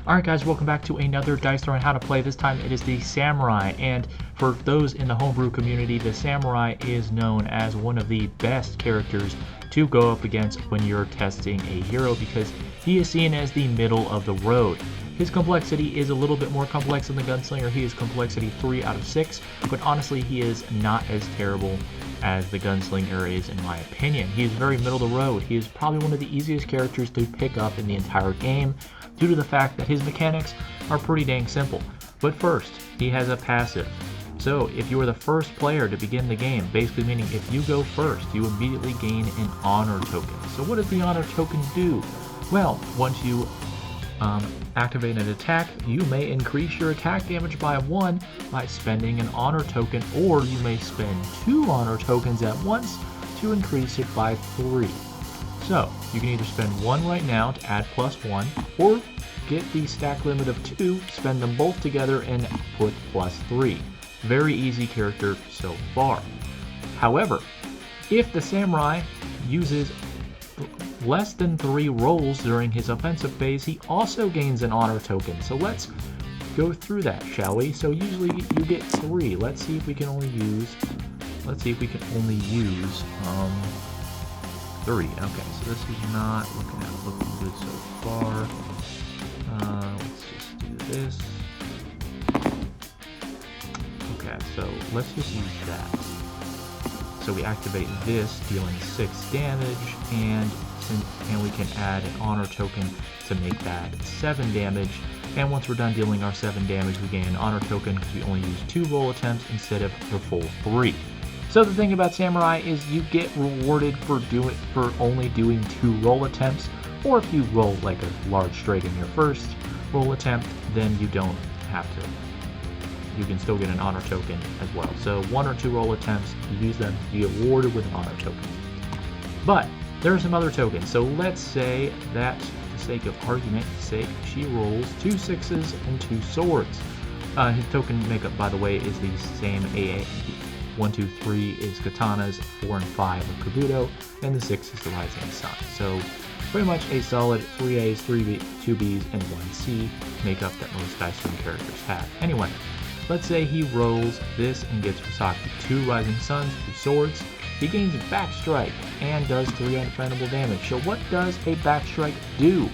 Alright guys, welcome back to another Dice Throwing How to Play. This time it is the Samurai, and for those in the homebrew community, the Samurai is known as one of the best characters to go up against when you're testing a hero because he is seen as the middle of the road. His complexity is a little bit more complex than the Gunslinger. He is complexity 3 out of 6, but honestly he is not as terrible as the Gunslinger is in my opinion. He is very middle of the road. He is probably one of the easiest characters to pick up in the entire game, due to the fact that his mechanics are pretty dang simple. But first, he has a passive. So if you are the first player to begin the game, basically meaning if you go first, you immediately gain an honor token. So what does the honor token do? Well, once you activate an attack, you may increase your attack damage by 1 by spending an honor token, or you may spend 2 honor tokens at once to increase it by 3. So, you can either spend 1 right now to add +1, or get the stack limit of 2, spend them both together, and put +3. Very easy character so far. However, if the Samurai uses less than 3 rolls during his offensive phase, he also gains an honor token. So let's go through that, shall we? So usually you get 3. Let's see if we can only use 3. Okay, so this is not looking good so far. Let's just do this. Okay, so let's just use that. So we activate this, dealing 6 damage, and we can add an honor token to make that 7 damage. And once we're done dealing our 7 damage, we gain an honor token because we only use 2 roll attempts instead of the full 3. So the thing about Samurai is you get rewarded for only doing 2 roll attempts, or if you roll like a large straight in your first roll attempt, then you don't have to. You can still get an honor token as well. So 1 or 2 roll attempts, you use them to be awarded with an honor token. But there are some other tokens. So let's say that, for the sake of argument's sake, she rolls 2 6s and 2 swords. His token makeup, by the way, is the same AA. 1, 2, 3 is Katanas, 4 and 5 of Kabuto, and the 6 is the Rising Sun. So pretty much a solid 3 A's, 3 B, 2 B's, and 1 C makeup that most Dice Throwing characters have. Anyway, let's say he rolls this and gets Wasaki 2 Rising Suns, 2 swords. He gains a Backstrike and does 3 undefendable damage. So what does a Backstrike do?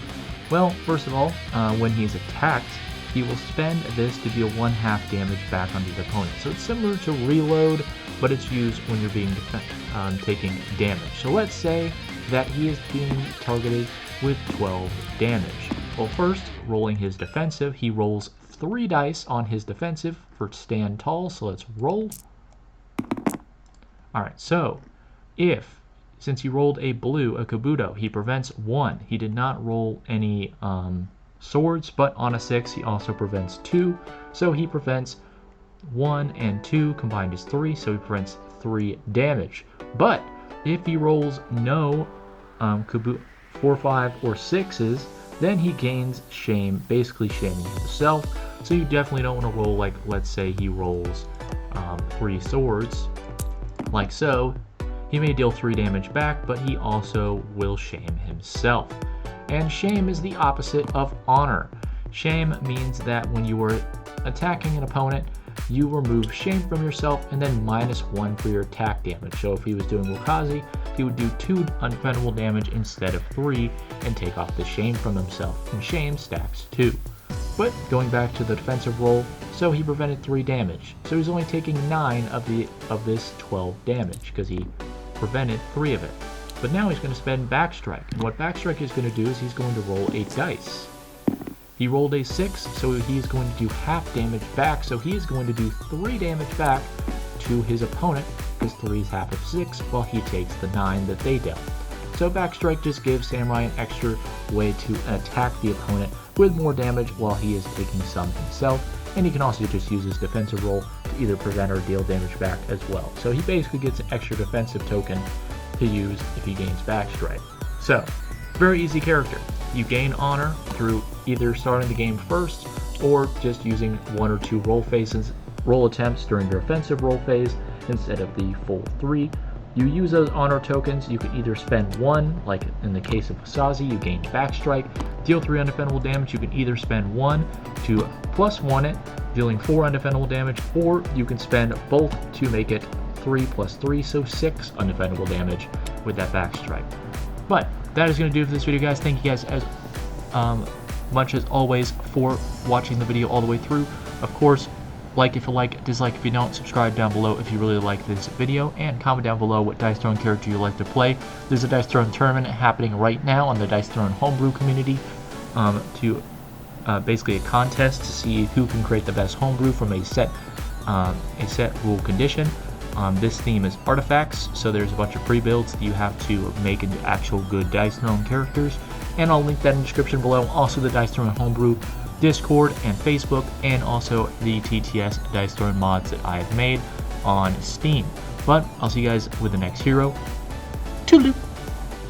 Well, first of all, when he's attacked, he will spend this to deal 1/2 damage back onto the opponent. So it's similar to Reload, but it's used when you're being taking damage. So let's say that he is being targeted with 12 damage. Well, first, rolling his defensive, he rolls 3 dice on his defensive for stand tall. So let's roll. Alright, so since he rolled a blue, a Kabuto, he prevents 1. He did not roll any swords, but on a 6 he also prevents 2, so he prevents 1 and 2 combined is 3, so he prevents 3 damage. But if he rolls no 4, 5, or 6s, then he gains shame, basically shaming himself. So you definitely don't want to roll, like, let's say he rolls 3 swords like so. He may deal 3 damage back, but he also will shame himself. And shame is the opposite of honor. Shame means that when you are attacking an opponent, you remove shame from yourself and then -1 for your attack damage. So if he was doing Wakazi, he would do 2 undefendable damage instead of 3 and take off the shame from himself. And shame stacks 2. But going back to the defensive roll, so he prevented 3 damage. So he's only taking 9 of this 12 damage because he prevented 3 of it. But now he's going to spend Backstrike. And what Backstrike is going to do is he's going to roll 8 dice. He rolled a 6, so he's going to do half damage back. So he is going to do 3 damage back to his opponent, because 3 is half of 6, while he takes the 9 that they dealt. So Backstrike just gives Samurai an extra way to attack the opponent with more damage while he is taking some himself. And he can also just use his defensive roll to either prevent or deal damage back as well. So he basically gets an extra defensive token to use if he gains Backstrike. So, very easy character. You gain honor through either starting the game first or just using 1 or 2 roll attempts during your offensive roll phase instead of the full 3. You use those honor tokens, you can either spend 1, like in the case of Wasazi, you gain Backstrike, deal 3 undefendable damage. You can either spend 1 to +1 it, dealing 4 undefendable damage, or you can spend both to make it 3 + 3, so 6 undefendable damage with that Backstrike. But that is going to do it for this video, guys. Thank you guys as much as always for watching the video all the way through. Of course, like if you like, dislike if you don't, subscribe down below if you really like this video, and comment down below what Dice Throne character you like to play. There's a Dice Throne tournament happening right now on the Dice Throne homebrew community to basically a contest to see who can create the best homebrew from a set rule condition. This theme is artifacts, so there's a bunch of free builds that you have to make into actual good Dice Throne characters, and I'll link that in the description below. Also the Dice Throne homebrew Discord and Facebook, and also the TTS Dice Throne mods that I have made on Steam. But I'll see you guys with the next hero. Toodaloo!